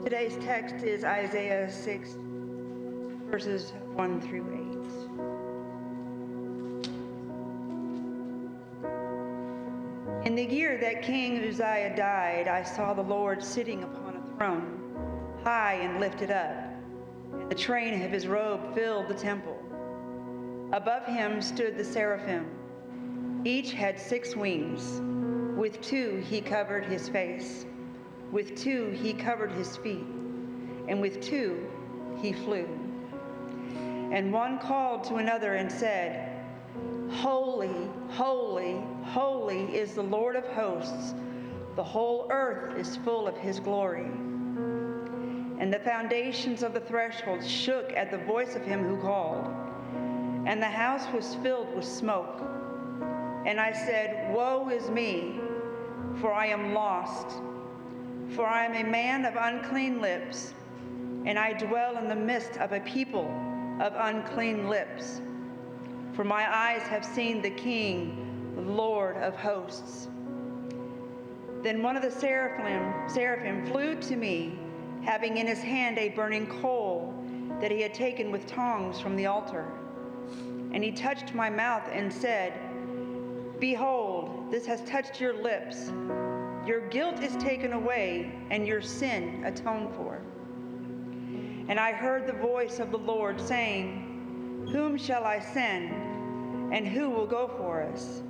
Today's text is Isaiah 6, verses 1 through 8. In the year that King Uzziah died, I saw the Lord sitting upon a throne, high and lifted up, and the train of his robe filled the temple. Above him stood the seraphim. Each had 6 wings. With 2 he covered his face. With 2 he covered his feet. And with 2 he flew. And one called to another and said, Holy, holy, holy is the Lord of hosts. The whole earth is full of his glory. And the foundations of the threshold shook at the voice of him who called. And the house was filled with smoke. And I said, Woe is me, for I am lost. For I am a man of unclean lips, and I dwell in the midst of a people of unclean lips. For my eyes have seen the King, the Lord of hosts. Then one of the seraphim flew to me, having in his hand a burning coal that he had taken with tongs from the altar. And he touched my mouth and said, Behold, this has touched your lips. Your guilt is taken away, and your sin atoned for. And I heard the voice of the Lord saying, Whom shall I send, and who will go for us?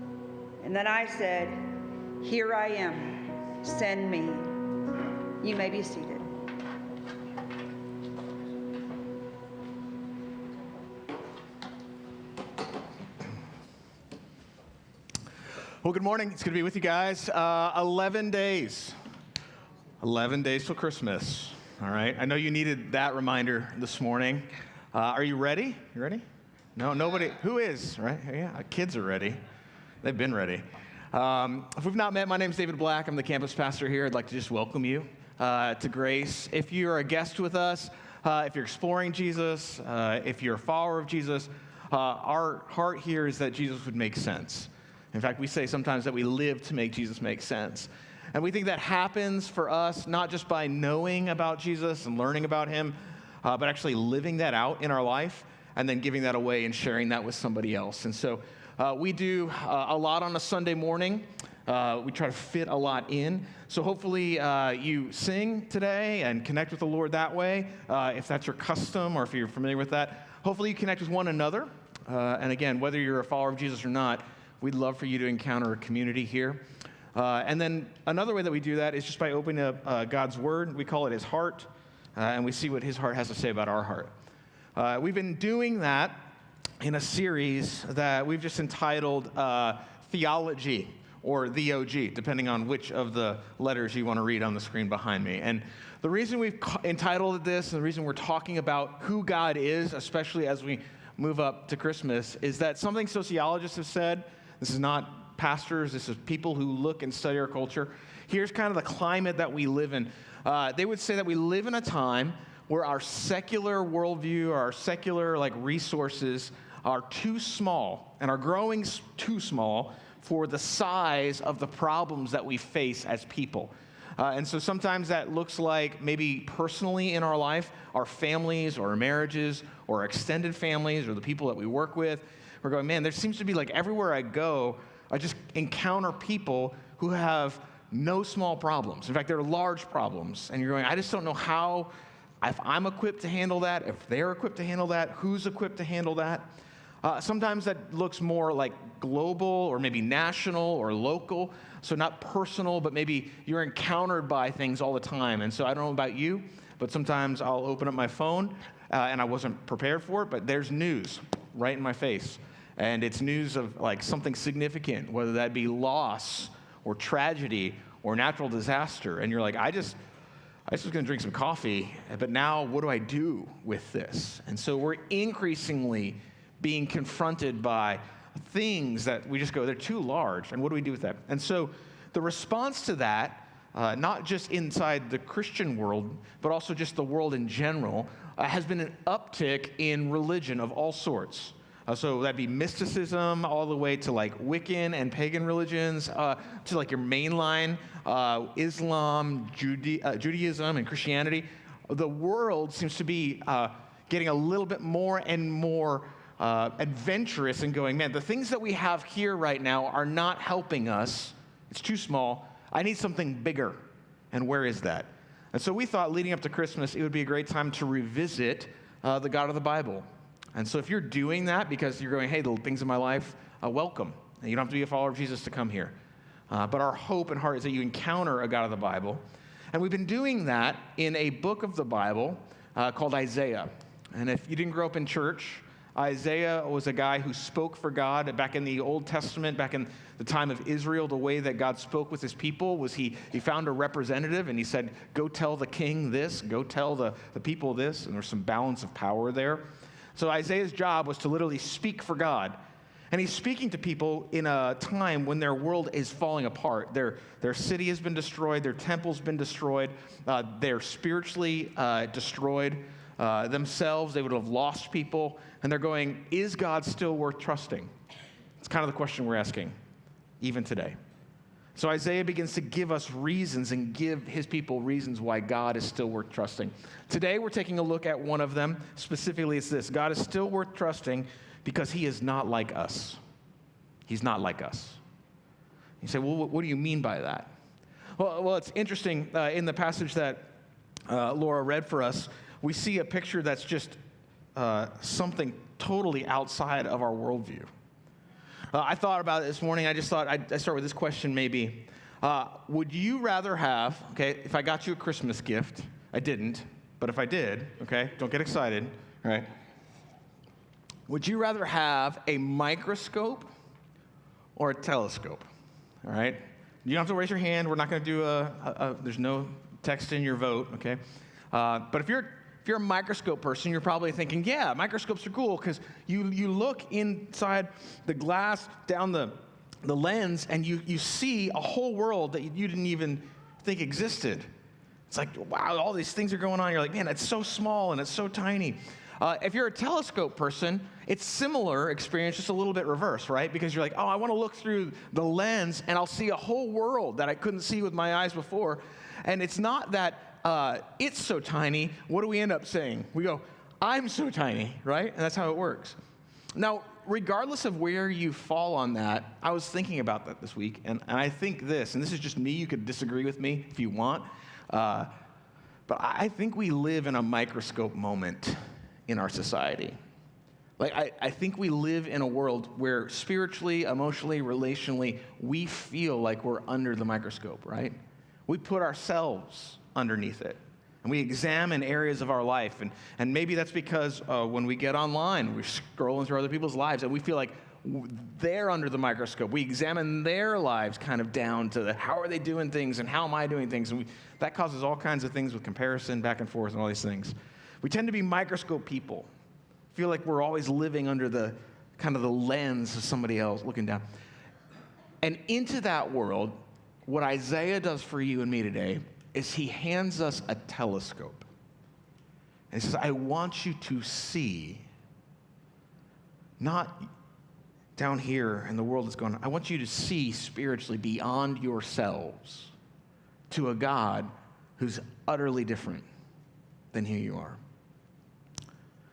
And then I said, Here I am, send me. You may be seated. Well, good morning. It's good to be with you guys. 11 days. 11 days till Christmas. All right. I know you needed that reminder this morning. Are you ready? You ready? No, nobody. Who is? Right? Yeah, kids are ready. They've been ready. If we've not met, my name's David Black. I'm the campus pastor here. I'd like to just welcome you to Grace. If you're a guest with us, if you're exploring Jesus, if you're a follower of Jesus, our heart here is that Jesus would make sense. In fact, we say sometimes that we live to make Jesus make sense. And we think that happens for us not just by knowing about Jesus and learning about him, but actually living that out in our life and then giving that away and sharing that with somebody else. And so we do a lot on a Sunday morning. We try to fit a lot in. So hopefully you sing today and connect with the Lord that way, if that's your custom or if you're familiar with that. Hopefully you connect with one another. And again, whether you're a follower of Jesus or not, we'd love for you to encounter a community here. And then another way that we do that is just by opening up God's Word. We call it His Heart, and we see what His heart has to say about our heart. We've been doing that in a series that we've just entitled Theology, or the OG, depending on which of the letters you want to read on the screen behind me. And the reason we've entitled this, and the reason we're talking about who God is, especially as we move up to Christmas, is that something sociologists have said. This is not pastors, this is people who look and study our culture. Here's kind of the climate that we live in. They would say that we live in a time where our secular worldview, our secular resources are too small and are growing too small for the size of the problems that we face as people. And so sometimes that looks like maybe personally in our life, our families or our marriages or our extended families or the people that we work with. We're going, man, there seems to be everywhere I go, I just encounter people who have no small problems. In fact, they're large problems. And you're going, I just don't know how, if I'm equipped to handle that, if they're equipped to handle that, who's equipped to handle that. Sometimes that looks more like global or maybe national or local. So not personal, but maybe you're encountered by things all the time. And so I don't know about you, but sometimes I'll open up my phone and I wasn't prepared for it, but there's news right in my face. And it's news of something significant, whether that be loss or tragedy or natural disaster. And you're like, I just was going to drink some coffee, but now what do I do with this? And so we're increasingly being confronted by things that we just go, they're too large, and what do we do with that? And so the response to that, not just inside the Christian world, but also just the world in general, has been an uptick in religion of all sorts. So that'd be mysticism all the way to Wiccan and pagan religions, to your mainline Islam, Judaism, and Christianity. the world seems to be getting a little bit more and more adventurous and going, man, the things that we have here right now are not helping us. It's too small. I need something bigger. And where is that? And so we thought leading up to Christmas, it would be a great time to revisit the God of the Bible. And so if you're doing that because you're going, hey, the things in my life, welcome. And you don't have to be a follower of Jesus to come here. But our hope and heart is that you encounter a God of the Bible. And we've been doing that in a book of the Bible called Isaiah. And if you didn't grow up in church, Isaiah was a guy who spoke for God back in the Old Testament, back in the time of Israel. The way that God spoke with his people was he found a representative and he said, go tell the king this, go tell the people this, and there's some balance of power there. So Isaiah's job was to literally speak for God. And he's speaking to people in a time when their world is falling apart. Their city has been destroyed, their temple's been destroyed, they're spiritually destroyed. Themselves, they would have lost people, and they're going, is God still worth trusting? It's kind of the question we're asking, even today. So Isaiah begins to give us reasons and give his people reasons why God is still worth trusting. Today, we're taking a look at one of them. Specifically, it's this: God is still worth trusting because he is not like us. He's not like us. You say, well, what do you mean by that? Well, it's interesting. In the passage that Laura read for us, we see a picture that's just something totally outside of our worldview. I thought about it this morning. I just thought I'd start with this question maybe. Would you rather have, okay, if I got you a Christmas gift, I didn't, but if I did, okay, don't get excited, all right? Would you rather have a microscope or a telescope, all right? You don't have to raise your hand. We're not going to do there's no text in your vote, okay? But if you're a microscope person, you're probably thinking, yeah, microscopes are cool because you look inside the glass down the lens and you see a whole world that you didn't even think existed. It's like, wow, all these things are going on. You're like, man, it's so small and it's so tiny. If you're a telescope person, it's similar experience, just a little bit reverse, right? Because you're like, oh, I want to look through the lens and I'll see a whole world that I couldn't see with my eyes before. And it's not that it's so tiny. What do we end up saying? We go, I'm so tiny, right? And that's how it works. Now, regardless of where you fall on that, I was thinking about that this week, and I think this, and this is just me, you could disagree with me if you want, but I think we live in a microscope moment in our society. Like, I think we live in a world where spiritually, emotionally, relationally, we feel like we're under the microscope, right? We put ourselves underneath it. And we examine areas of our life. And maybe that's because when we get online, we're scrolling through other people's lives and we feel like they're under the microscope. We examine their lives kind of down to how are they doing things and how am I doing things. And that causes all kinds of things with comparison back and forth and all these things. We tend to be microscope people. Feel like we're always living under the kind of the lens of somebody else looking down. And into that world, what Isaiah does for you and me today is he hands us a telescope. And he says, I want you to see, not down here in the world that's going on, I want you to see spiritually beyond yourselves to a God who's utterly different than who you are.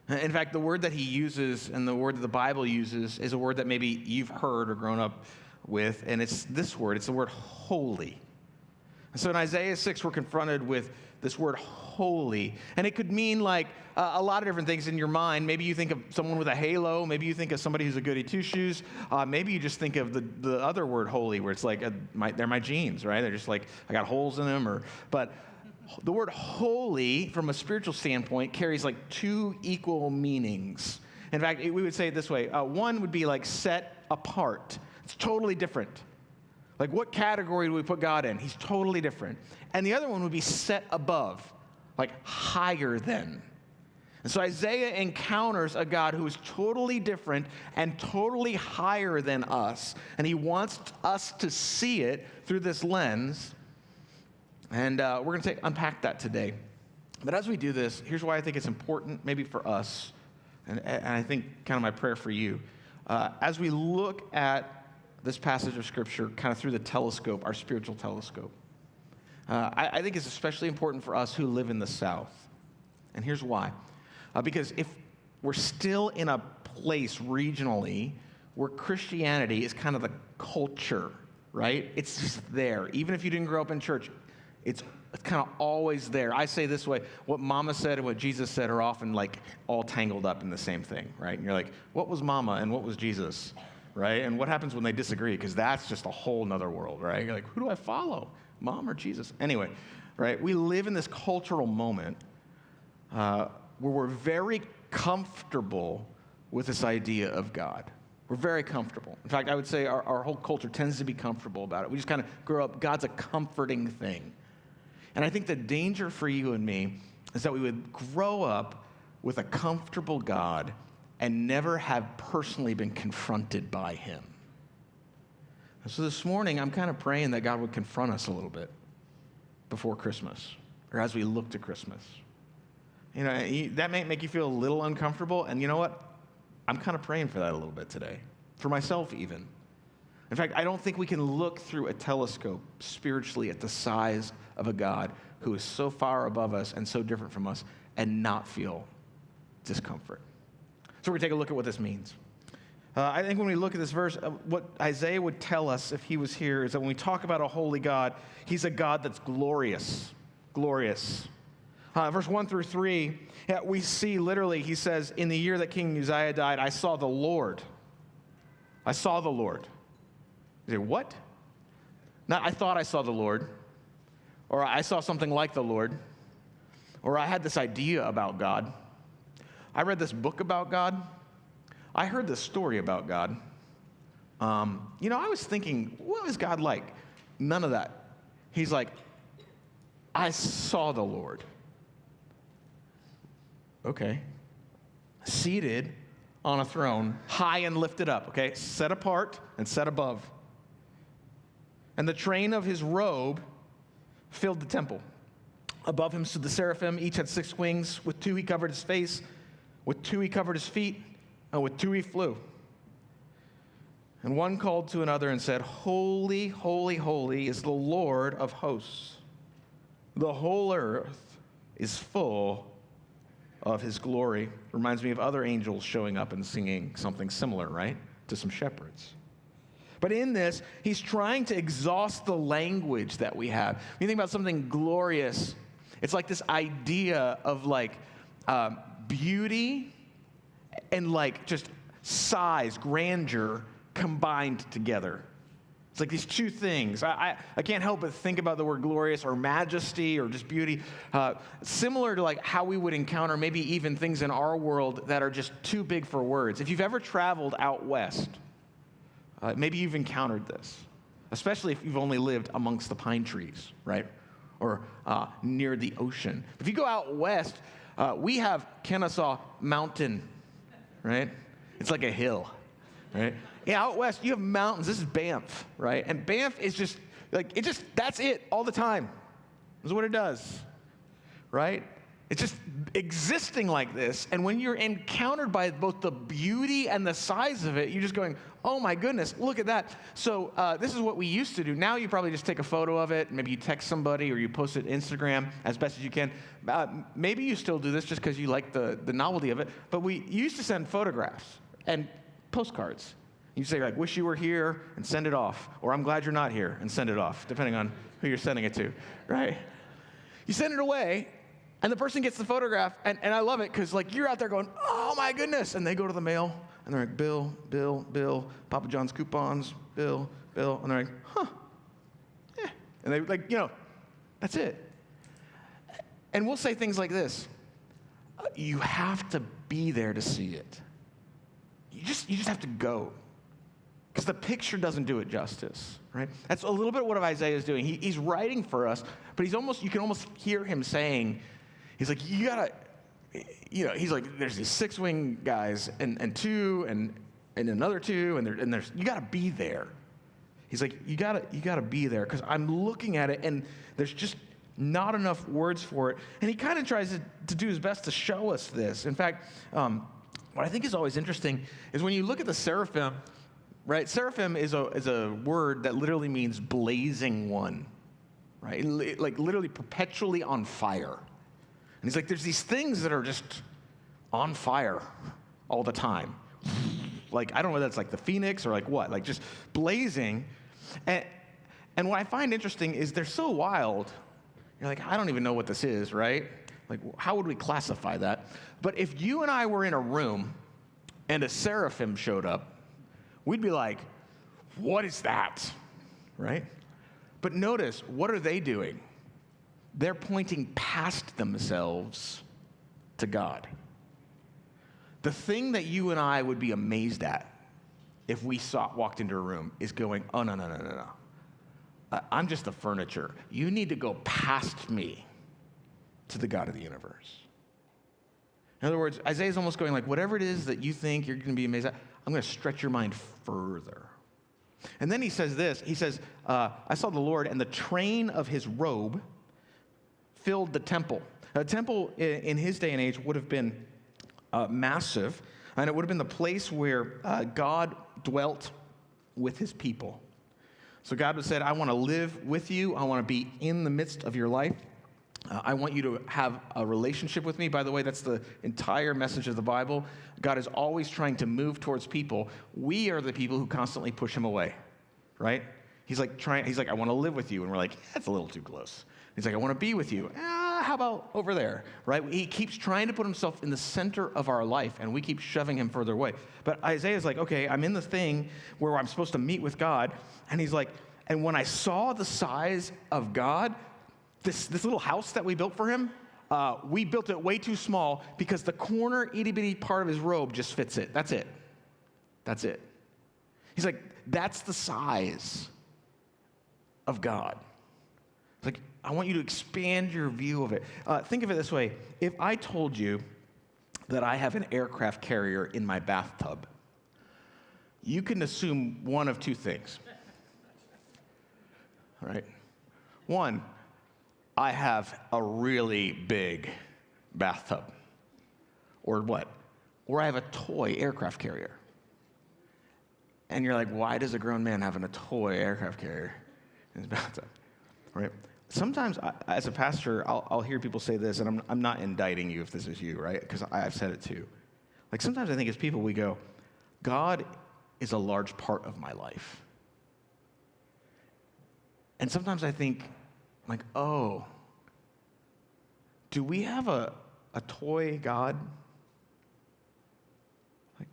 In fact, the word that he uses and the word that the Bible uses is a word that maybe you've heard or grown up with, and it's this word. It's the word holy. So in Isaiah 6, we're confronted with this word holy. And it could mean like a lot of different things in your mind. Maybe you think of someone with a halo. Maybe you think of somebody who's a goody two-shoes. Maybe you just think of the other word holy, where it's like they're my jeans, right? They're just like, I got holes in them. But the word holy, from a spiritual standpoint, carries like two equal meanings. In fact, we would say it this way. One would be like set apart. It's totally different. Like, what category do we put God in? He's totally different. And the other one would be set above, like higher than. And so Isaiah encounters a God who is totally different and totally higher than us. And he wants us to see it through this lens. And we're going to unpack that today. But as we do this, here's why I think it's important, maybe for us, and I think kind of my prayer for you. As we look at this passage of Scripture kind of through the telescope, our spiritual telescope. I think it's especially important for us who live in the South. And here's why. Because if we're still in a place regionally where Christianity is kind of the culture, right? It's just there. Even if you didn't grow up in church, it's kind of always there. I say this way, what Mama said and what Jesus said are often like all tangled up in the same thing, right? And you're like, what was Mama and what was Jesus, right? And what happens when they disagree? Because that's just a whole nother world, right? You're like, who do I follow, Mom or Jesus? Anyway, right? We live in this cultural moment where we're very comfortable with this idea of God. We're very comfortable. In fact, I would say our whole culture tends to be comfortable about it. We just kind of grow up, God's a comforting thing. And I think the danger for you and me is that we would grow up with a comfortable God and never have personally been confronted by him. And so this morning, I'm kind of praying that God would confront us a little bit before Christmas, or as we look to Christmas. You know, that may make you feel a little uncomfortable, and you know what? I'm kind of praying for that a little bit today, for myself even. In fact, I don't think we can look through a telescope spiritually at the size of a God who is so far above us and so different from us and not feel discomfort. So we're going to take a look at what this means. I think when we look at this verse, what Isaiah would tell us if he was here is that when we talk about a holy God, he's a God that's glorious, glorious. Verse 1 through 3, we see literally, he says, in the year that King Uzziah died, I saw the Lord. I saw the Lord. You say, what? Not, I thought I saw the Lord, or I saw something like the Lord, or I had this idea about God. I read this book about God. I heard this story about God. I was thinking, what was God like? None of that. He's like, I saw the Lord. Okay. Seated on a throne, high and lifted up, okay? Set apart and set above. And the train of his robe filled the temple. Above him stood the seraphim. Each had 6 wings. With 2 he covered his face. With 2 he covered his feet. And with 2 he flew. And one called to another and said, Holy, holy, holy is the Lord of hosts. The whole earth is full of his glory. Reminds me of other angels showing up and singing something similar, right? To some shepherds. But in this, he's trying to exhaust the language that we have. When you think about something glorious, it's like this idea of like beauty and like just size, grandeur combined together. It's like these two things. I can't help but think about the word glorious or majesty or just beauty, similar to like how we would encounter maybe even things in our world that are just too big for words. If you've ever traveled out west, maybe you've encountered this, especially if you've only lived amongst the pine trees, right? Or near the ocean. If you go out west, we have Kennesaw Mountain, right? It's like a hill, right? Yeah, out west, you have mountains. This is Banff, right? And Banff is just, that's it all the time. This is what it does, right? It's just existing like this. And when you're encountered by both the beauty and the size of it, you're just going, oh my goodness, look at that. So this is what we used to do. Now you probably just take a photo of it. Maybe you text somebody or you post it Instagram as best as you can. Maybe you still do this just because you like the novelty of it. But we used to send photographs and postcards. You say, like, wish you were here, and send it off. Or I'm glad you're not here, and send it off, depending on who you're sending it to, right? You send it away, and the person gets the photograph, and I love it, because, like, you're out there going, oh, my goodness. And they go to the mail, and they're like, Bill, Papa John's coupons, Bill. And they're like, huh, yeah. And they, like, that's it. And we'll say things like this. You have to be there to see it. You just have to go. Because the picture doesn't do it justice, right? That's a little bit what Isaiah is doing. He's writing for us, but you can almost hear him saying, he's like, you gotta, he's like, there's these 6-wing guys and 2 and another 2 and there's you gotta be there. He's like, you gotta be there because I'm looking at it and there's just not enough words for it. And he kind of tries to do his best to show us this. In fact, what I think is always interesting is when you look at the seraphim. Right, seraphim is a word that literally means blazing one, right? Like literally perpetually on fire. And he's like, there's these things that are just on fire all the time. Like, I don't know whether that's like the phoenix or like what, like just blazing. And what I find interesting is they're so wild. You're like, I don't even know what this is, right? Like, how would we classify that? But if you and I were in a room and a seraphim showed up, we'd be like, what is that, right? But notice, what are they doing? They're pointing past themselves to God. The thing that you and I would be amazed at if we walked into a room is going, oh, no, no, no, no, no. I'm just the furniture. You need to go past me to the God of the universe. In other words, Isaiah's almost going like, whatever it is that you think you're going to be amazed at, I'm going to stretch your mind further. And then he says this. He says, I saw the Lord, and the train of his robe filled the temple. A temple in his day and age would have been massive, and it would have been the place where God dwelt with his people. So God would said, I want to live with you. I want to be in the midst of your life. I want you to have a relationship with me. By the way, that's the entire message of the Bible. God is always trying to move towards people. We are the people who constantly push him away, right? He's like, I want to live with you. And we're like, that's a little too close. He's like, I want to be with you. How about over there, right? He keeps trying to put himself in the center of our life, and we keep shoving him further away. But Isaiah's like, okay, I'm in the thing where I'm supposed to meet with God. And he's like, and when I saw the size of God, this little house that we built for him, we built it way too small because the corner itty-bitty part of his robe just fits it. That's it. That's it. He's like, that's the size of God. It's like, I want you to expand your view of it. Think of it this way. If I told you that I have an aircraft carrier in my bathtub, you can assume one of two things. All right? One, I have a really big bathtub. Or what? Or I have a toy aircraft carrier. And you're like, why does a grown man have a toy aircraft carrier in his bathtub? Right? Sometimes, as a pastor, I'll hear people say this, and I'm not indicting you if this is you, right? Because I've said it too. Like sometimes I think as people, we go, God is a large part of my life. And sometimes I think, like, oh, do we have a toy God? Like,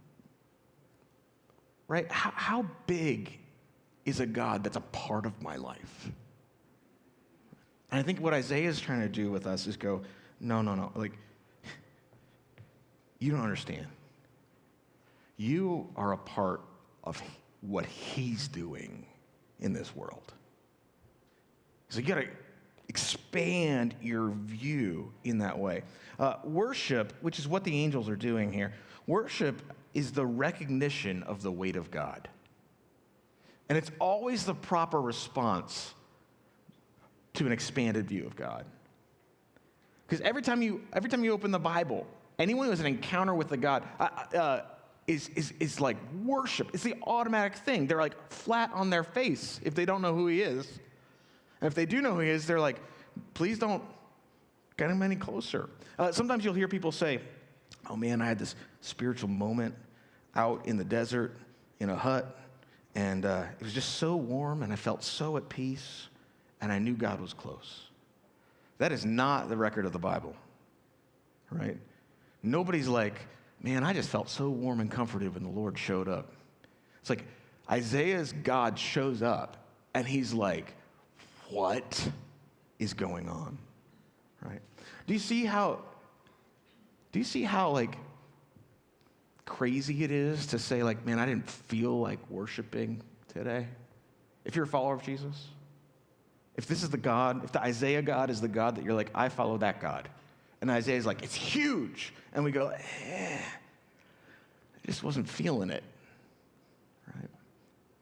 right? How big is a God that's a part of my life? And I think what Isaiah is trying to do with us is go, no. Like, you don't understand. You are a part of what he's doing in this world. So you got to expand your view in that way. Worship, which is what the angels are doing here, worship is the recognition of the weight of God. And it's always the proper response to an expanded view of God. Because every time you open the Bible, anyone who has an encounter with the God is like worship. It's the automatic thing. They're like flat on their face if they don't know who he is. And if they do know who he is, they're like, please don't get him any closer. Sometimes you'll hear people say, oh man, I had this spiritual moment out in the desert in a hut, and it was just so warm, and I felt so at peace, and I knew God was close. That is not the record of the Bible, right? Nobody's like, man, I just felt so warm and comforted when the Lord showed up. It's like Isaiah's God shows up, and he's like, what is going on, right? Do you see how like crazy it is to say like, man, I didn't feel like worshiping today? If you're a follower of Jesus, if this is the God, if the Isaiah God is the God that you're like, I follow that God, and Isaiah's like, it's huge, and we go, I just wasn't feeling it, right?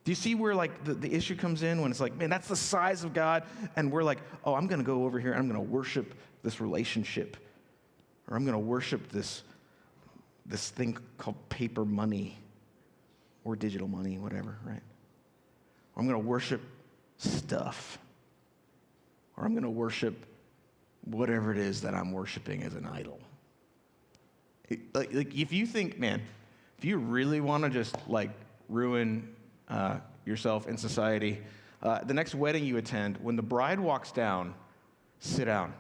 Do you see where like the issue comes in when it's like, man, that's the size of God, and we're like, oh, I'm going to go over here and I'm going to worship this relationship, or I'm going to worship this thing called paper money or digital money, whatever, right? Or I'm going to worship stuff, or I'm going to worship whatever it is that I'm worshiping as an idol. Like if you think, man, if you really want to just like ruin yourself in society, the next wedding you attend, when the bride walks down, sit down.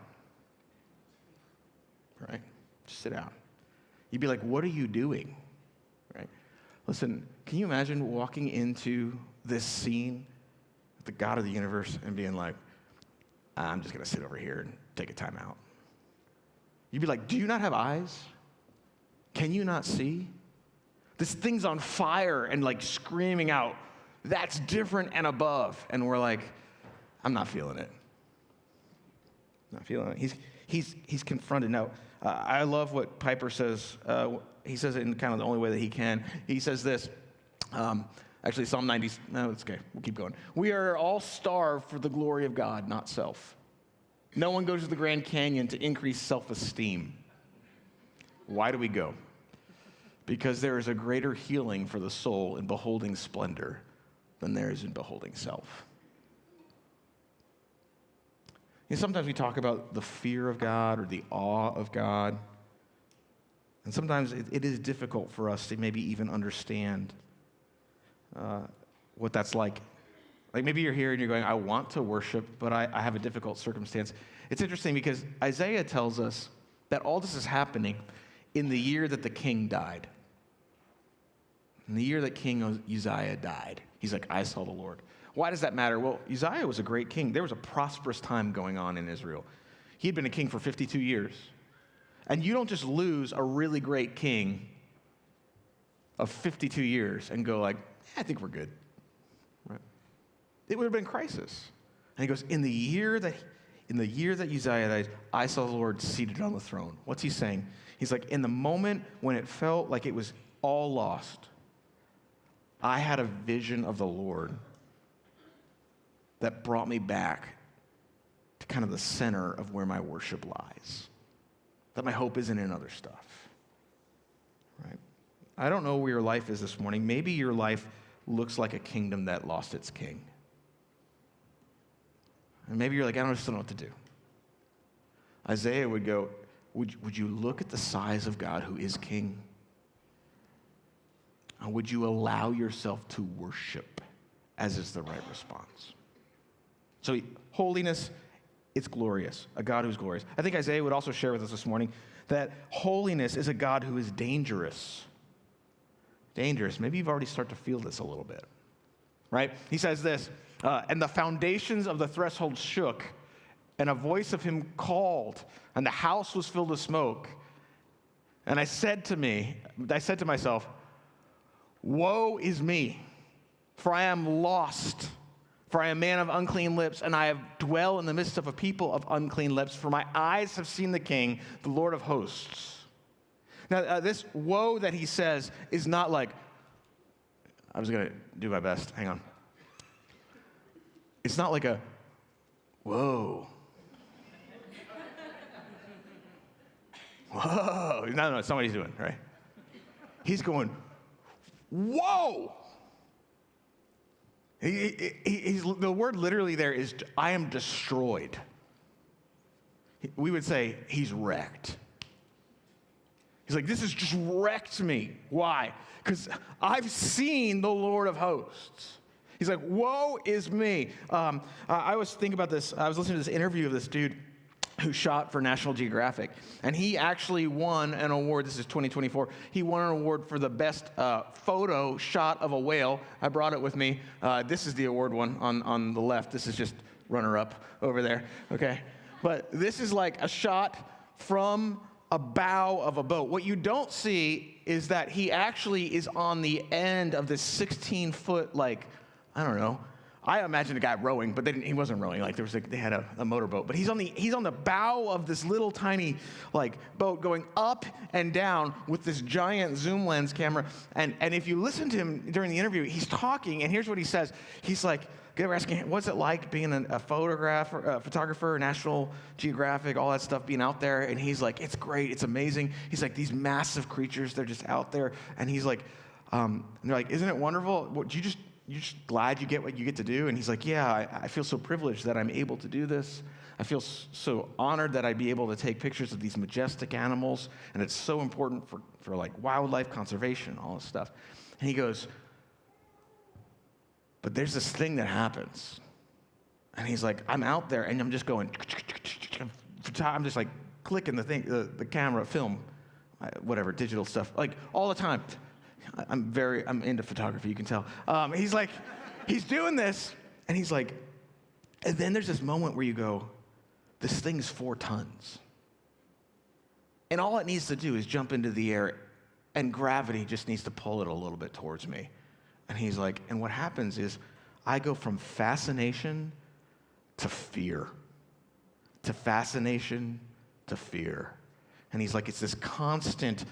Right? Just sit down. You'd be like, what are you doing? Right? Listen, can you imagine walking into this scene with the God of the universe and being like, I'm just going to sit over here and take a time out? You'd be like, do you not have eyes? Can you not see? This thing's on fire and like screaming out, that's different and above. And we're like, I'm not feeling it. Not feeling it. He's confronted. Now, I love what Piper says. He says it in kind of the only way that he can. He says this. Actually, Psalm 90. No, it's okay. We'll keep going. We are all starved for the glory of God, not self. No one goes to the Grand Canyon to increase self-esteem. Why do we go? Because there is a greater healing for the soul in beholding splendor than there is in beholding self. You know, sometimes we talk about the fear of God or the awe of God. And sometimes it is difficult for us to maybe even understand what that's like. Like maybe you're here and you're going, I want to worship, but I have a difficult circumstance. It's interesting because Isaiah tells us that all this is happening in the year that the king died. In the year that King Uzziah died. He's like, I saw the Lord. Why does that matter? Well, Uzziah was a great king. There was a prosperous time going on in Israel. He had been a king for 52 years. And you don't just lose a really great king of 52 years and go like, I think we're good. Right? It would have been crisis. And he goes, in the year that Uzziah died, I saw the Lord seated on the throne. What's he saying? He's like, in the moment when it felt like it was all lost, I had a vision of the Lord that brought me back to kind of the center of where my worship lies. That my hope isn't in other stuff. Right? I don't know where your life is this morning. Maybe your life looks like a kingdom that lost its king. And maybe you're like, I don't know what to do. Isaiah would go, would you look at the size of God who is king? And would you allow yourself to worship as is the right response? So holiness, it's glorious, a God who's glorious. I think Isaiah would also share with us this morning that holiness is a God who is dangerous. Dangerous. Maybe you've already started to feel this a little bit, right? He says this, and the foundations of the threshold shook, and a voice of him called, and the house was filled with smoke. And I said to myself, woe is me, for I am lost. For I am a man of unclean lips, and I have dwell in the midst of a people of unclean lips. For my eyes have seen the King, the Lord of hosts. Now, this woe that he says is not like, I was going to do my best. Hang on. It's not like a, whoa. Whoa. No, it's not what he's doing, right? He's going, whoa. The word literally there is, I am destroyed. We would say, he's wrecked. He's like, this has just wrecked me. Why? Because I've seen the Lord of hosts. He's like, woe is me. I was thinking about this. I was listening to this interview of this dude who shot for National Geographic. And he actually won an award. This is 2024. He won an award for the best photo shot of a whale. I brought it with me. This is the award one on the left. This is just runner-up over there, okay? But this is like a shot from a bow of a boat. What you don't see is that he actually is on the end of this 16-foot, like, I don't know, I imagine a guy rowing, but he wasn't rowing. Like they had a motorboat, but he's on the bow of this little tiny like boat going up and down with this giant zoom lens camera. And if you listen to him during the interview, he's talking, and here's what he says. He's like, they were asking, what's it like being a photographer, National Geographic, all that stuff, being out there? And he's like, it's great, it's amazing. He's like, these massive creatures, they're just out there. And he's like, and they're like, isn't it wonderful? you're just glad you get what you get to do? And he's like, yeah, I feel so privileged that I'm able to do this. I feel so honored that I'd be able to take pictures of these majestic animals, and it's so important for like wildlife conservation, all this stuff. And he goes, but there's this thing that happens. And he's like, I'm out there, and I'm just going, I'm just like clicking the camera, film, whatever, digital stuff, like all the time. I'm into photography, you can tell. He's doing this, and he's like, and then there's this moment where you go, this thing's 4 tons. And all it needs to do is jump into the air, and gravity just needs to pull it a little bit towards me. And he's like, and what happens is I go from fascination to fear, to fascination to fear. And he's like, it's this constant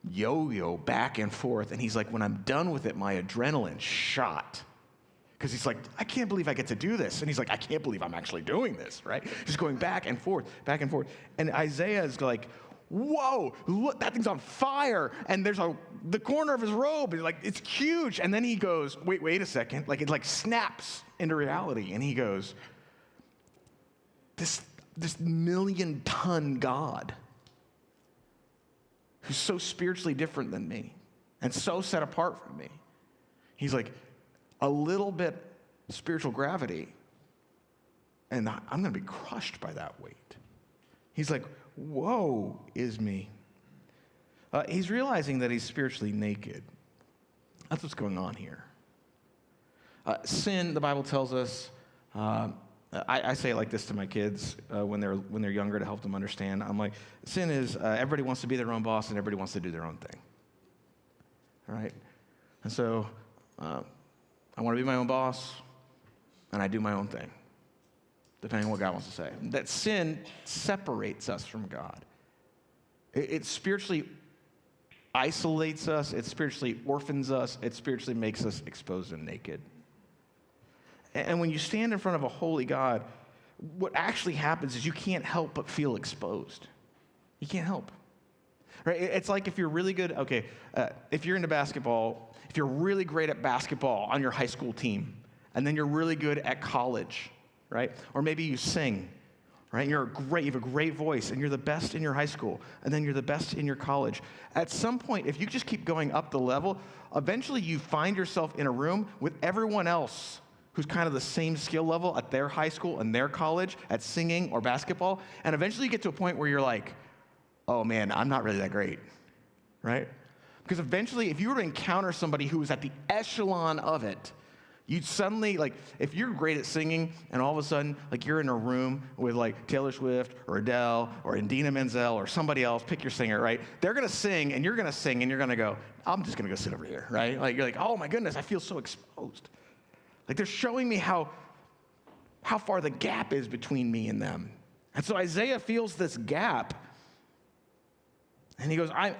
yo-yo back and forth. And he's like, when I'm done with it, my adrenaline shot. Because he's like, I can't believe I get to do this. And he's like, I can't believe I'm actually doing this, right? Just going back and forth, back and forth. And Isaiah is like, whoa, look, that thing's on fire. And there's the corner of his robe, and like, it's huge. And then he goes, wait a second. Like, it like snaps into reality. And he goes, this 1,000,000-ton God who's so spiritually different than me and so set apart from me. He's like, a little bit spiritual gravity, and I'm going to be crushed by that weight. He's like, woe is me. He's realizing that he's spiritually naked. That's what's going on here. Sin, the Bible tells us, I say it like this to my kids when they're younger to help them understand. I'm like, sin is everybody wants to be their own boss and everybody wants to do their own thing. All right? And so I want to be my own boss, and I do my own thing, depending on what God wants to say. That sin separates us from God. It spiritually isolates us. It spiritually orphans us. It spiritually makes us exposed and naked. And when you stand in front of a holy God, what actually happens is you can't help but feel exposed. You can't help. Right? It's like if you're really good, if you're into basketball, if you're really great at basketball on your high school team, and then you're really good at college, right? Or maybe you sing, right? You have a great voice, and you're the best in your high school, and then you're the best in your college. At some point, if you just keep going up the level, eventually you find yourself in a room with everyone else who's kind of the same skill level at their high school and their college at singing or basketball, and eventually you get to a point where you're like, oh man, I'm not really that great, right? Because eventually, if you were to encounter somebody who was at the echelon of it, you'd suddenly, like, if you're great at singing, and all of a sudden, like, you're in a room with, like, Taylor Swift, or Adele, or Idina Menzel, or somebody else, pick your singer, right? They're gonna sing, and you're gonna sing, and you're gonna go, I'm just gonna go sit over here, right? Like, you're like, oh my goodness, I feel so exposed. Like, they're showing me how far the gap is between me and them. And so Isaiah feels this gap, and he goes, I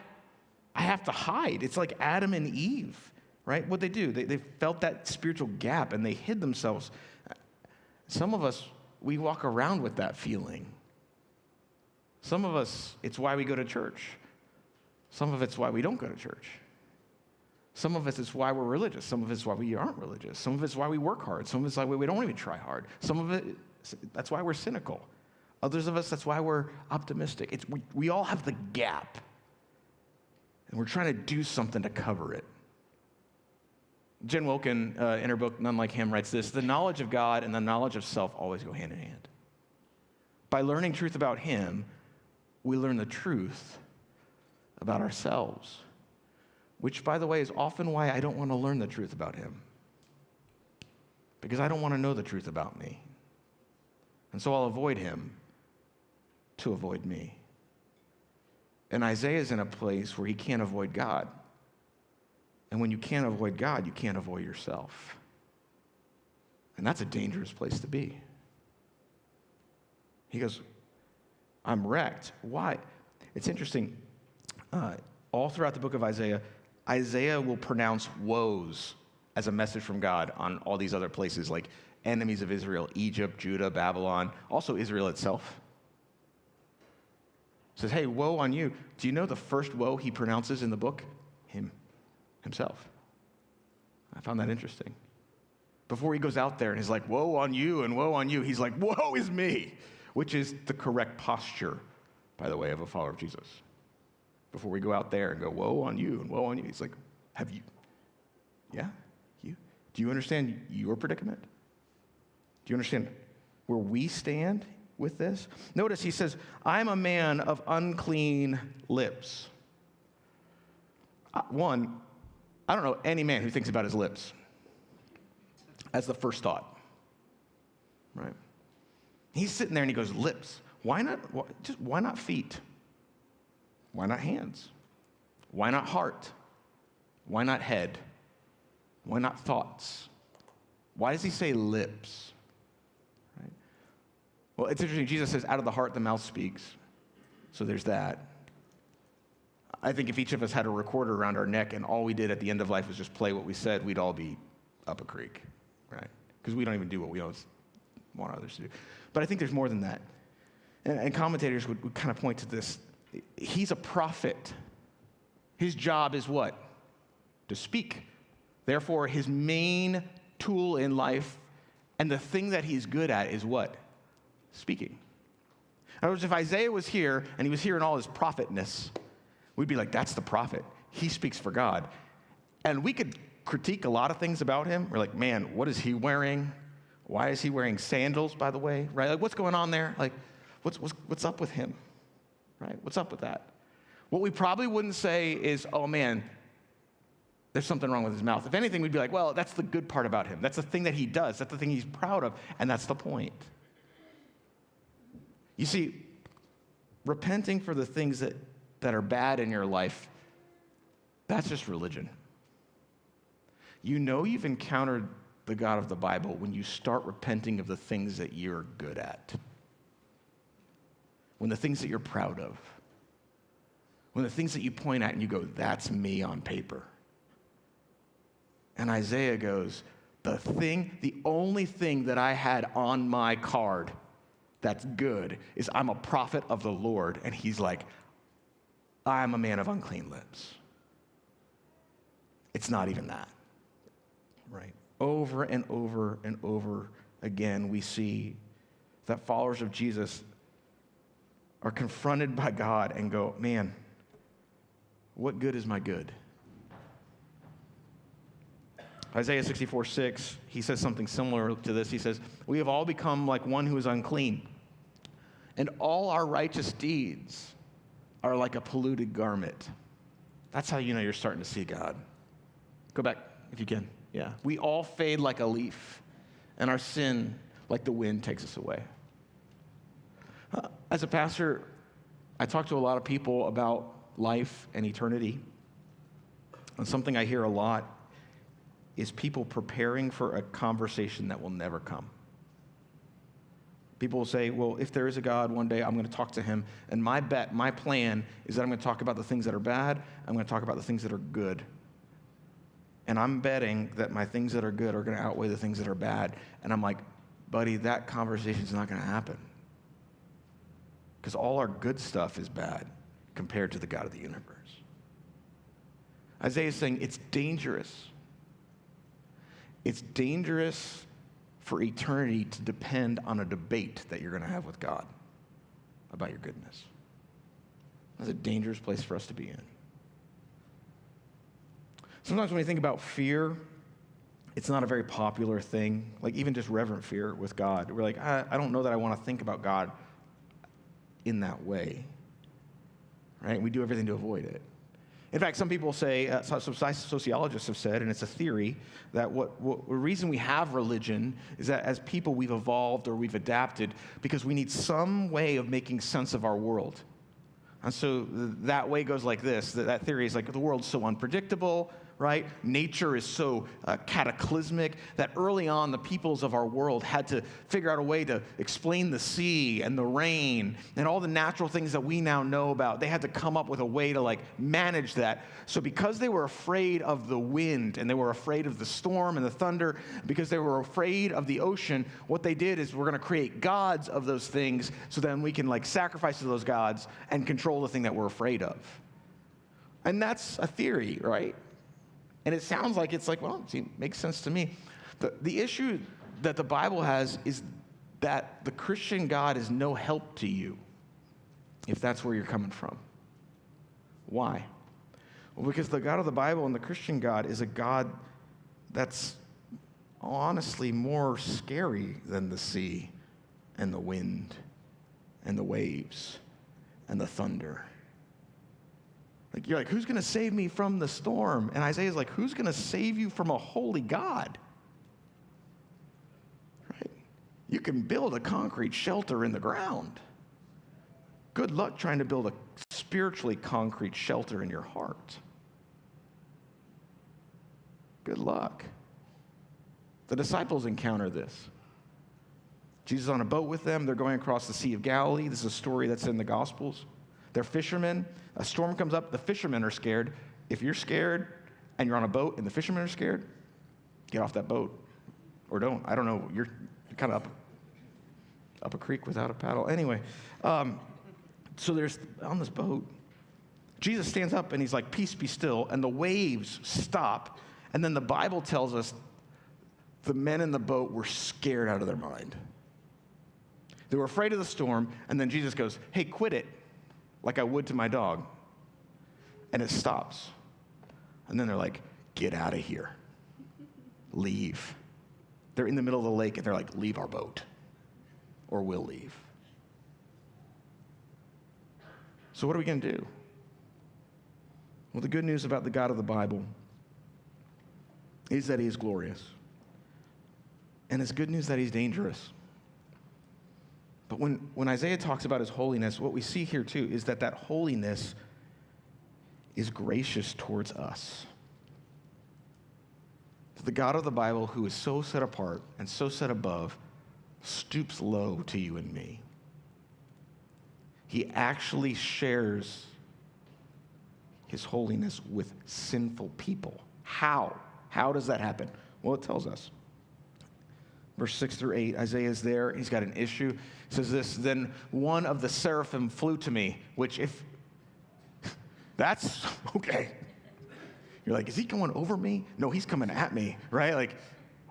have to hide. It's like Adam and Eve, right? What they do, they felt that spiritual gap, and they hid themselves. Some of us, we walk around with that feeling. Some of us, it's why we go to church. Some of it's why we don't go to church. Some of us, it's why we're religious. Some of it's why we aren't religious. Some of it's why we work hard. Some of it's why we don't even try hard. Some of it, that's why we're cynical. Others of us, that's why we're optimistic. We all have the gap. And we're trying to do something to cover it. Jen Wilkin, in her book, None Like Him, writes this: the knowledge of God and the knowledge of self always go hand in hand. By learning truth about Him, we learn the truth about ourselves, which, by the way, is often why I don't want to learn the truth about Him, because I don't want to know the truth about me. And so I'll avoid Him to avoid me. And Isaiah is in a place where he can't avoid God. And when you can't avoid God, you can't avoid yourself. And that's a dangerous place to be. He goes, I'm wrecked. Why? It's interesting. All throughout the book of Isaiah, Isaiah will pronounce woes as a message from God on all these other places, like enemies of Israel, Egypt, Judah, Babylon, also Israel itself. Says, hey, woe on you. Do you know the first woe he pronounces in the book? Himself. I found that interesting. Before he goes out there and he's like, woe on you and woe on you, he's like, woe is me, which is the correct posture, by the way, of a follower of Jesus. Before we go out there and go, woe on you and woe on you, he's like, have you? Yeah? You? Do you understand your predicament? Do you understand where we stand with this? Notice he says, I'm a man of unclean lips. One, I don't know any man who thinks about his lips as the first thought, right? He's sitting there and he goes, lips. Why not feet? Why not hands? Why not heart? Why not head? Why not thoughts? Why does he say lips? Right? Well, it's interesting. Jesus says, out of the heart, the mouth speaks. So there's that. I think if each of us had a recorder around our neck and all we did at the end of life was just play what we said, we'd all be up a creek, right? Because we don't even do what we always want others to do. But I think there's more than that. And commentators would kind of point to this. He's a prophet. His job is what? To speak. Therefore, his main tool in life and the thing that he's good at is what? Speaking. In other words, if Isaiah was here and he was here in all his prophetness, we'd be like, that's the prophet. He speaks for God. And we could critique a lot of things about him. We're like, man, what is he wearing? Why is he wearing sandals, by the way? Right? Like, what's going on there? Like, what's up with him? Right? What's up with that? What we probably wouldn't say is, oh man, there's something wrong with his mouth. If anything, we'd be like, well, that's the good part about him. That's the thing that he does. That's the thing he's proud of. And that's the point. You see, repenting for the things that are bad in your life, that's just religion. You know you've encountered the God of the Bible when you start repenting of the things that you're good at. When the things that you're proud of. When the things that you point at and you go, that's me on paper. And Isaiah goes, the only thing that I had on my card that's good is I'm a prophet of the Lord. And he's like, I'm a man of unclean lips. It's not even that, right? Over and over and over again, we see that followers of Jesus are confronted by God and go, man, what good is my good? Isaiah 64:6, he says something similar to this. He says, we have all become like one who is unclean, and all our righteous deeds are like a polluted garment. That's how you know you're starting to see God. Go back if you can. Yeah. We all fade like a leaf, and our sin, like the wind, takes us away. As a pastor, I talk to a lot of people about life and eternity. And something I hear a lot is people preparing for a conversation that will never come. People will say, well, if there is a God, one day I'm going to talk to him. And my plan is that I'm going to talk about the things that are bad. I'm going to talk about the things that are good. And I'm betting that my things that are good are going to outweigh the things that are bad. And I'm like, buddy, that conversation's not going to happen. Because all our good stuff is bad compared to the God of the universe. Isaiah is saying it's dangerous. It's dangerous for eternity to depend on a debate that you're going to have with God about your goodness. That's a dangerous place for us to be in. Sometimes when we think about fear, it's not a very popular thing, like even just reverent fear with God. We're like, I don't know that I want to think about God in that way, right? We do everything to avoid it. In fact, some people say, some sociologists have said, and it's a theory, that the reason we have religion is that as people we've evolved or we've adapted because we need some way of making sense of our world. And so that way goes like this. That theory is like the world's so unpredictable, right? Nature is so cataclysmic that early on the peoples of our world had to figure out a way to explain the sea and the rain and all the natural things that we now know about. They had to come up with a way to like manage that. So because they were afraid of the wind and they were afraid of the storm and the thunder, because they were afraid of the ocean, what they did is we're going to create gods of those things so then we can like sacrifice to those gods and control the thing that we're afraid of. And that's a theory, right? And it sounds like it's like, well, it makes sense to me. The issue that the Bible has is that the Christian God is no help to you, if that's where you're coming from. Why? Well, because the God of the Bible and the Christian God is a God that's honestly more scary than the sea and the wind and the waves and the thunder. Like, you're like, who's going to save me from the storm? And Isaiah's like, who's going to save you from a holy God? Right? You can build a concrete shelter in the ground. Good luck trying to build a spiritually concrete shelter in your heart. Good luck. The disciples encounter this. Jesus is on a boat with them. They're going across the Sea of Galilee. This is a story that's in the Gospels. They're fishermen. A storm comes up. The fishermen are scared. If you're scared and you're on a boat and the fishermen are scared, get off that boat. Or don't. I don't know. You're kind of up a creek without a paddle. Anyway, so there's on this boat. Jesus stands up and he's like, peace be still. And the waves stop. And then the Bible tells us the men in the boat were scared out of their mind. They were afraid of the storm, and then Jesus goes, hey, quit it, like I would to my dog. And it stops. And then they're like, get out of here. Leave. They're in the middle of the lake, and they're like, leave our boat, or we'll leave. So what are we going to do? Well, the good news about the God of the Bible is that he is glorious. And it's good news that he's dangerous. But when Isaiah talks about his holiness, what we see here too is that holiness is gracious towards us. The God of the Bible, who is so set apart and so set above, stoops low to you and me. He actually shares his holiness with sinful people. How? How does that happen? Well, it tells us. Verse 6 through 8, Isaiah is there. He's got an issue. It says this, then one of the seraphim flew to me, which if, that's, okay. You're like, is he going over me? No, he's coming at me, right? Like,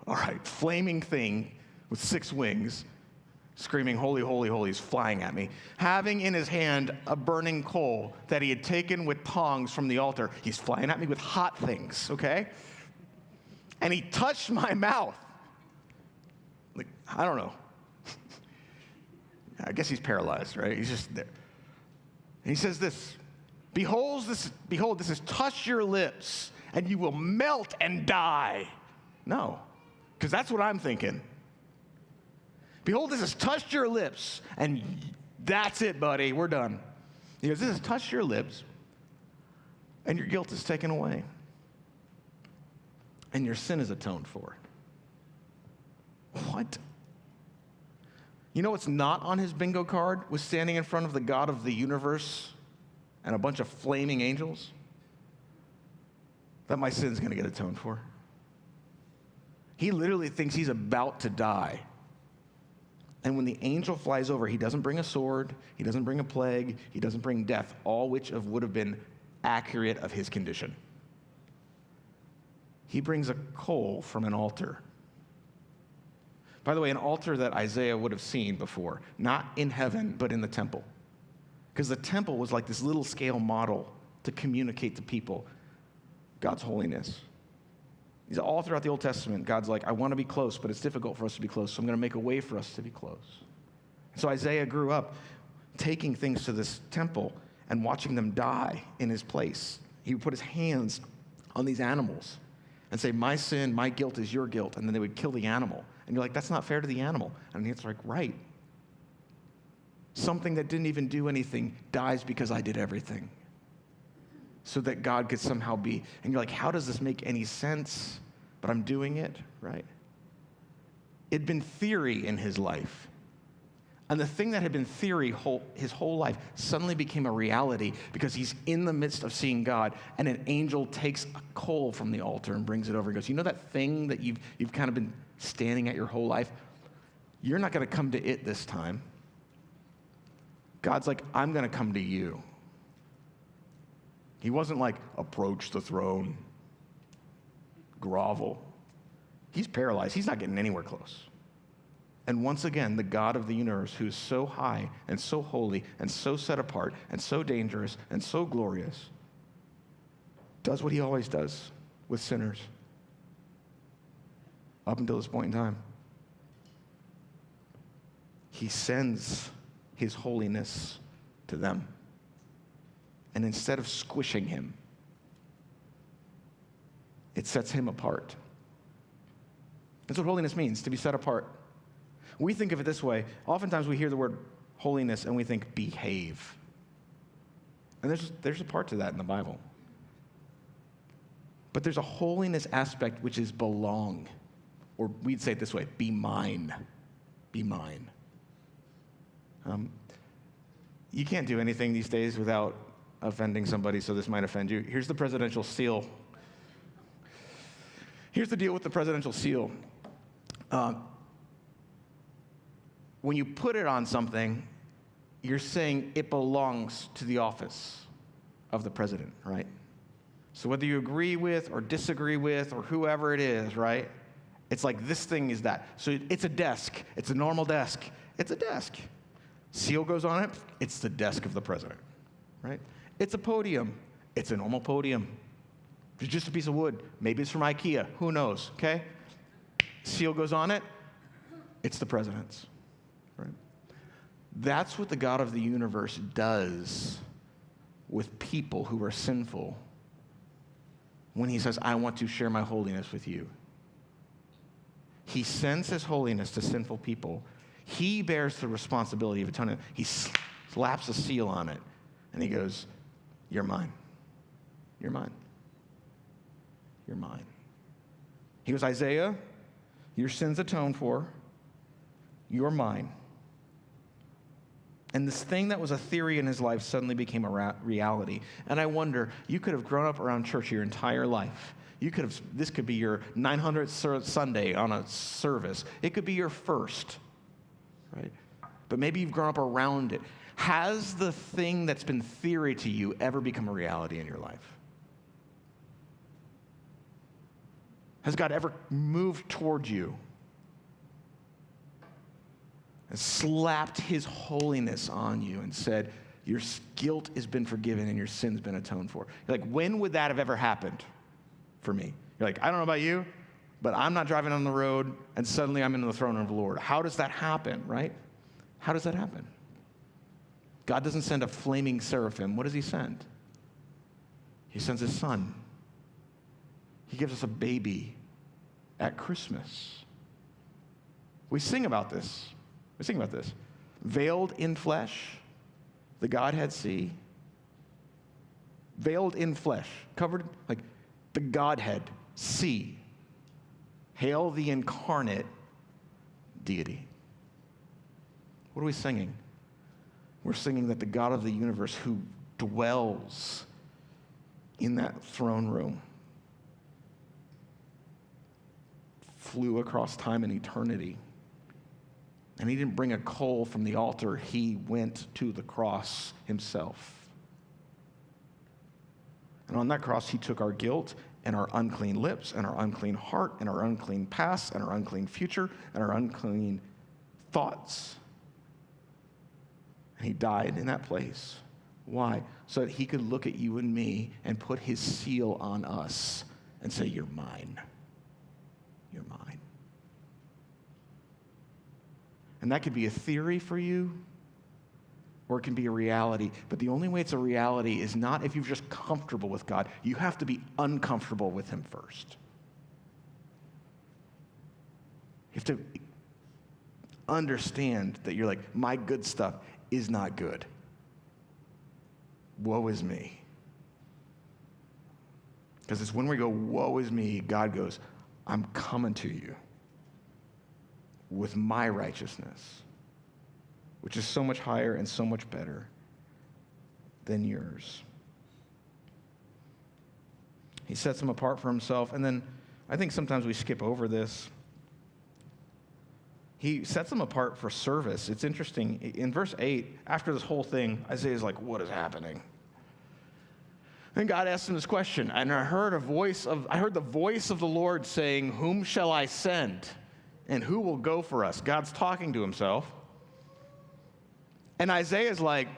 all right, flaming thing with 6 wings, screaming, holy, holy, holy, is flying at me. Having in his hand a burning coal that he had taken with tongs from the altar. He's flying at me with hot things, okay? And he touched my mouth. Like, I don't know. I guess he's paralyzed, right? He's just there. And he says this, behold, this has touched your lips, and you will melt and die. No, because that's what I'm thinking. Behold, this has touched your lips, and that's it, buddy. We're done. He goes, this has touched your lips, and your guilt is taken away, and your sin is atoned for. What? You know what's not on his bingo card was standing in front of the God of the universe and a bunch of flaming angels? That my sin's going to get atoned for. He literally thinks he's about to die. And when the angel flies over, he doesn't bring a sword, he doesn't bring a plague, he doesn't bring death, all which would have been accurate of his condition. He brings a coal from an altar. By the way, an altar that Isaiah would have seen before, not in heaven, but in the temple. Because the temple was like this little scale model to communicate to people God's holiness. He's all throughout the Old Testament, God's like, I want to be close, but it's difficult for us to be close, so I'm going to make a way for us to be close. So Isaiah grew up taking things to this temple and watching them die in his place. He would put his hands on these animals and say, my sin, my guilt is your guilt, and then they would kill the animal. And you're like, that's not fair to the animal. And it's like, right. Something that didn't even do anything dies because I did everything. So that God could somehow be. And you're like, how does this make any sense? But I'm doing it, right? It'd been theory in his life. And the thing that had been theory his whole life suddenly became a reality because he's in the midst of seeing God, and an angel takes a coal from the altar and brings it over and goes, you know that thing that you've kind of been standing at your whole life? You're not going to come to it this time. God's like, I'm going to come to you. He wasn't like, approach the throne, grovel. He's paralyzed. He's not getting anywhere close. And once again, the God of the universe, who is so high and so holy and so set apart and so dangerous and so glorious, does what he always does with sinners up until this point in time. He sends his holiness to them. And instead of squishing him, it sets him apart. That's what holiness means, to be set apart. We think of it this way. Oftentimes we hear the word holiness and we think behave. And there's a part to that in the Bible. But there's a holiness aspect which is belong. Or we'd say it this way, be mine. Be mine. You can't do anything these days without offending somebody, so this might offend you. Here's the presidential seal. Here's the deal with the presidential seal. When you put it on something, you're saying it belongs to the office of the president, right? So whether you agree with or disagree with or whoever it is, right? It's like this thing is that. So it's a desk. It's a normal desk. It's a desk. Seal goes on it. It's the desk of the president, right? It's a podium. It's a normal podium. It's just a piece of wood. Maybe it's from IKEA. Who knows, okay? Seal goes on it. It's the president's, right? That's what the God of the universe does with people who are sinful when he says, I want to share my holiness with you. He sends his holiness to sinful people. He bears the responsibility of atonement. He slaps a seal on it, and he goes, you're mine. You're mine. You're mine. He goes, Isaiah, your sin's atoned for. You're mine. And this thing that was a theory in his life suddenly became a reality. And I wonder, you could have grown up around church your entire life. This could be your 900th Sunday on a service. It could be your first, right? But maybe you've grown up around it. Has the thing that's been theory to you ever become a reality in your life? Has God ever moved toward you and slapped his holiness on you and said, your guilt has been forgiven and your sin's been atoned for? You're like, when would that have ever happened for me? You're like, I don't know about you, but I'm not driving on the road and suddenly I'm in the throne of the Lord. How does that happen, right? How does that happen? God doesn't send a flaming seraphim. What does he send? He sends his son. He gives us a baby at Christmas. We sing about this. We sing about this. Veiled in flesh, the Godhead see. Veiled in flesh, covered, like the Godhead see. Hail the incarnate deity. What are we singing? We're singing that the God of the universe who dwells in that throne room flew across time and eternity. And he didn't bring a coal from the altar. He went to the cross himself. And on that cross, he took our guilt and our unclean lips and our unclean heart and our unclean past and our unclean future and our unclean thoughts. And he died in that place. Why? So that he could look at you and me and put his seal on us and say, you're mine. You're mine. And that could be a theory for you, or it can be a reality. But the only way it's a reality is not if you're just comfortable with God. You have to be uncomfortable with him first. You have to understand that you're like, my good stuff is not good. Woe is me. Because it's when we go, woe is me, God goes, I'm coming to you with my righteousness, which is so much higher and so much better than yours. He sets them apart for himself, and then I think sometimes we skip over this. He sets them apart for service. It's interesting. In verse 8, after this whole thing, Isaiah's like, what is happening? Then God asked him this question, and I heard the voice of the Lord saying, "Whom shall I send? And who will go for us?" God's talking to himself. And Isaiah's like,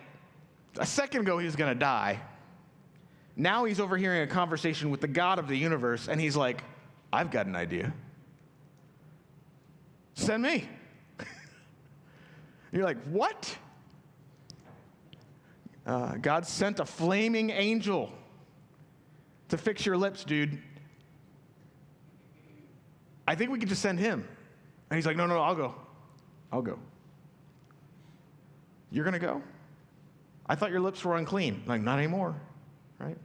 a second ago he was going to die. Now he's overhearing a conversation with the God of the universe, and he's like, I've got an idea. Send me. You're like, what? God sent a flaming angel to fix your lips, dude. I think we could just send him. And he's like, no, I'll go. I'll go. You're going to go? I thought your lips were unclean. Like, not anymore, right?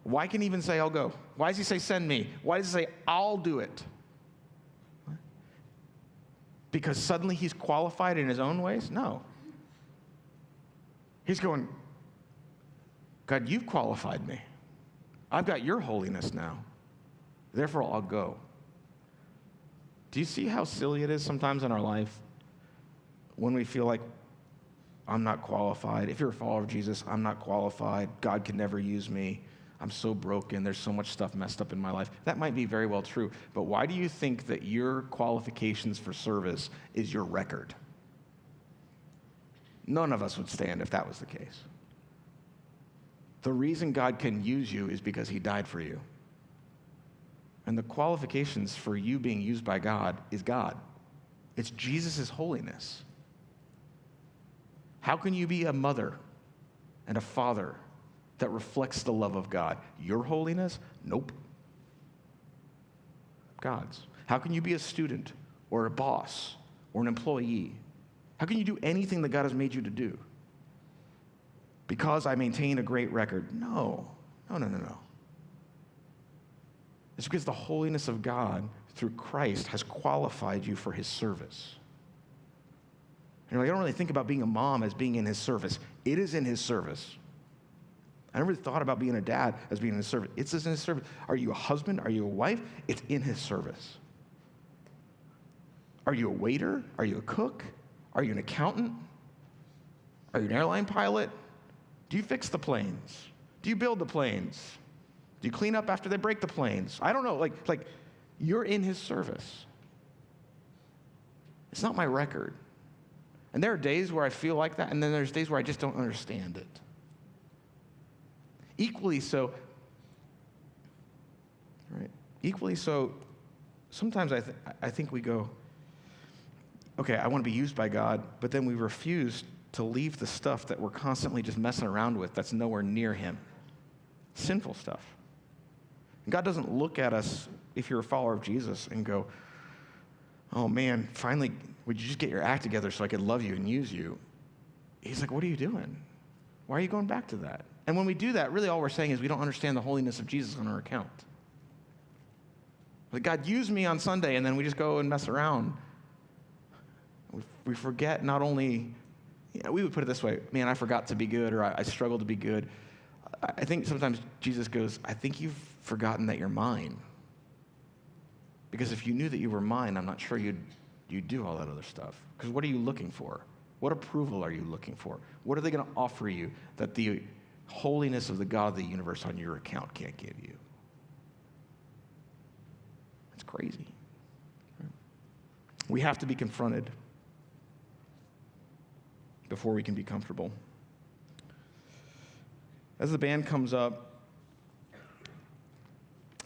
Why can he even say, I'll go? Why does he say, send me? Why does he say, I'll do it? Because suddenly he's qualified in his own ways? No. He's going, God, you've qualified me. I've got your holiness now. Therefore, I'll go. Do you see how silly it is sometimes in our life when we feel like, I'm not qualified? If you're a follower of Jesus, I'm not qualified. God can never use me. I'm so broken. There's so much stuff messed up in my life. That might be very well true. But why do you think that your qualifications for service is your record? None of us would stand if that was the case. The reason God can use you is because he died for you. And the qualifications for you being used by God is God. It's Jesus' holiness. How can you be a mother and a father that reflects the love of God? Your holiness? Nope. God's. How can you be a student or a boss or an employee? How can you do anything that God has made you to do? Because I maintain a great record? No. It's because the holiness of God through Christ has qualified you for his service. And I don't really think about being a mom as being in his service. It is in his service. I never thought about being a dad as being in his service. It's in his service. Are you a husband? Are you a wife? It's in his service. Are you a waiter? Are you a cook? Are you an accountant? Are you an airline pilot? Do you fix the planes? Do you build the planes? Do you clean up after they break the planes? I don't know. Like you're in his service. It's not my record. And there are days where I feel like that, and then there's days where I just don't understand it. Equally so, right? Equally so, sometimes I think we go, okay, I want to be used by God, but then we refuse to leave the stuff that we're constantly just messing around with that's nowhere near him. Sinful stuff. And God doesn't look at us, if you're a follower of Jesus, and go, oh man, finally, would you just get your act together so I could love you and use you? He's like, what are you doing? Why are you going back to that? And when we do that, really all we're saying is we don't understand the holiness of Jesus on our account. Like, God, use me on Sunday, and then we just go and mess around. We forget not only, we would put it this way, man, I forgot to be good, or I struggled to be good. I think sometimes Jesus goes, I think you've forgotten that you're mine. Because if you knew that you were mine, I'm not sure you'd do all that other stuff. Because what are you looking for? What approval are you looking for? What are they going to offer you that the holiness of the God of the universe on your account can't give you? It's crazy. We have to be confronted before we can be comfortable. As the band comes up,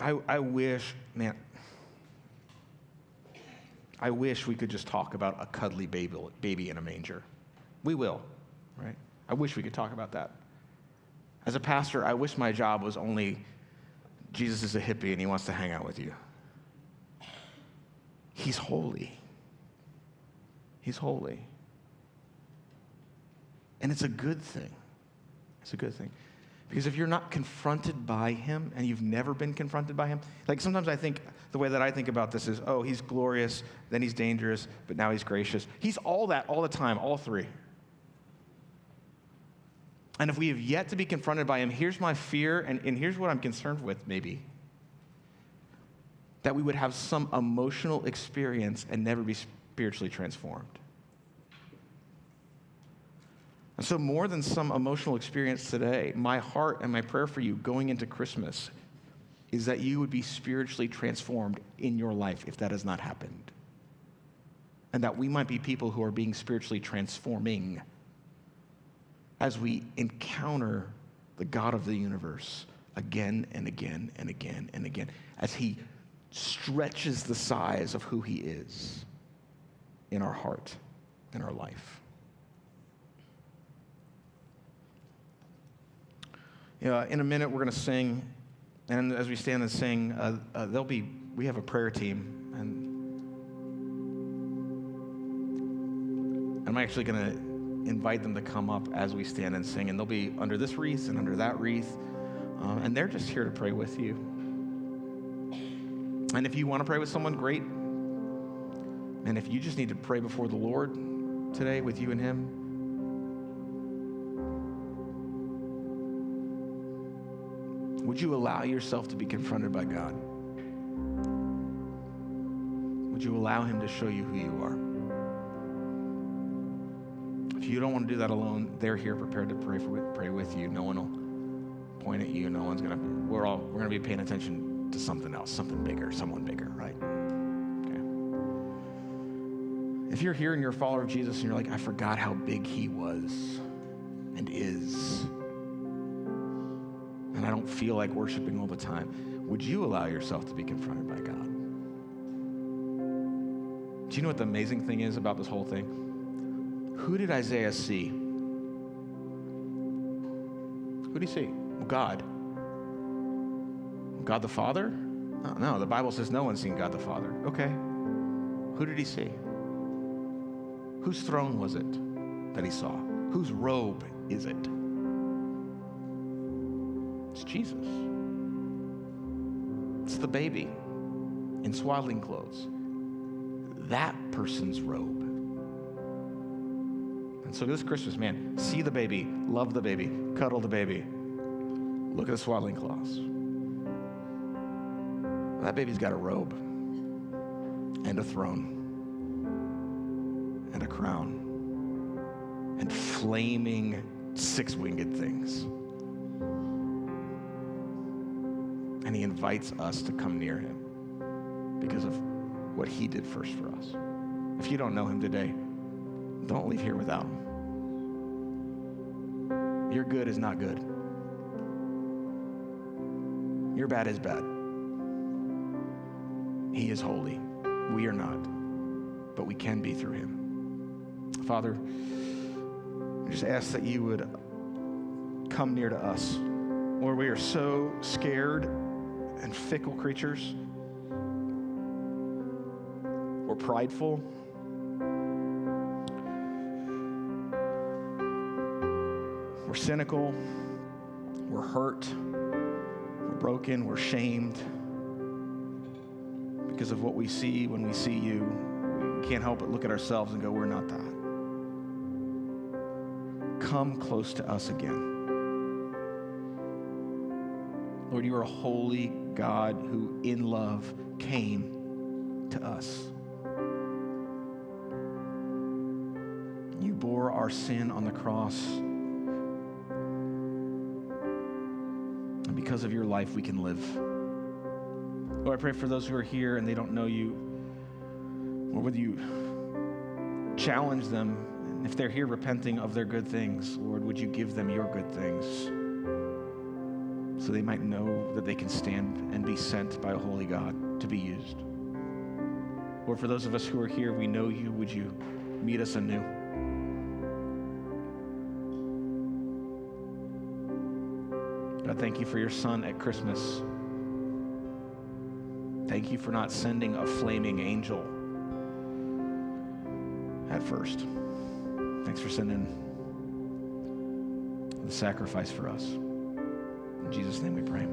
I wish we could just talk about a cuddly baby in a manger. We will, right? I wish we could talk about that. As a pastor, I wish my job was only Jesus is a hippie and he wants to hang out with you. He's holy. He's holy. And it's a good thing. It's a good thing. Because if you're not confronted by him, and you've never been confronted by him, like sometimes I think, the way that I think about this is, oh, he's glorious, then he's dangerous, but now he's gracious. He's all that all the time, all three. And if we have yet to be confronted by him, here's my fear, and here's what I'm concerned with maybe. That we would have some emotional experience and never be spiritually transformed. And so more than some emotional experience today, my heart and my prayer for you going into Christmas is that you would be spiritually transformed in your life if that has not happened. And that we might be people who are being spiritually transforming as we encounter the God of the universe again and again and again and again, as he stretches the size of who he is in our heart, in our life. In a minute, we're going to sing, and as we stand and sing, we have a prayer team, and I'm actually going to invite them to come up as we stand and sing, and they'll be under this wreath and under that wreath, and they're just here to pray with you. And if you want to pray with someone, great. And if you just need to pray before the Lord today with you and him, would you allow yourself to be confronted by God? Would you allow him to show you who you are? If you don't want to do that alone, they're here prepared to pray with you. No one will point at you. We're going to be paying attention to something else, something bigger, someone bigger, right? Okay. If you're here and you're a follower of Jesus and you're like, I forgot how big he was and is, and I don't feel like worshiping all the time, would you allow yourself to be confronted by God? Do you know what the amazing thing is about this whole thing? Who did Isaiah see? Who did he see? Well, God. God the Father? No, the Bible says no one's seen God the Father. Okay. Who did he see? Whose throne was it that he saw? Whose robe is it? It's Jesus. It's the baby in swaddling clothes. That person's robe. And so this Christmas, man, see the baby, love the baby, cuddle the baby. Look at the swaddling cloths. That baby's got a robe and a throne and a crown and flaming six-winged things. And he invites us to come near him because of what he did first for us. If you don't know him today, don't leave here without him. Your good is not good. Your bad is bad. He is holy. We are not, but we can be through him. Father, I just ask that you would come near to us. Lord, we are so scared and fickle creatures. We're prideful. We're cynical. We're hurt. We're broken. We're shamed because of what we see when we see you. We can't help but look at ourselves and go, we're not that. Come close to us again. Lord, you are a holy God who in love came to us. You bore our sin on the cross. And because of your life, we can live. Lord, I pray for those who are here and they don't know you. Lord, would you challenge them? And if they're here repenting of their good things, Lord, would you give them your good things so they might know that they can stand and be sent by a holy God to be used. Lord, for those of us who are here, we know you. Would you meet us anew? God, thank you for your son at Christmas. Thank you for not sending a flaming angel at first. Thanks for sending the sacrifice for us. In Jesus' name we pray.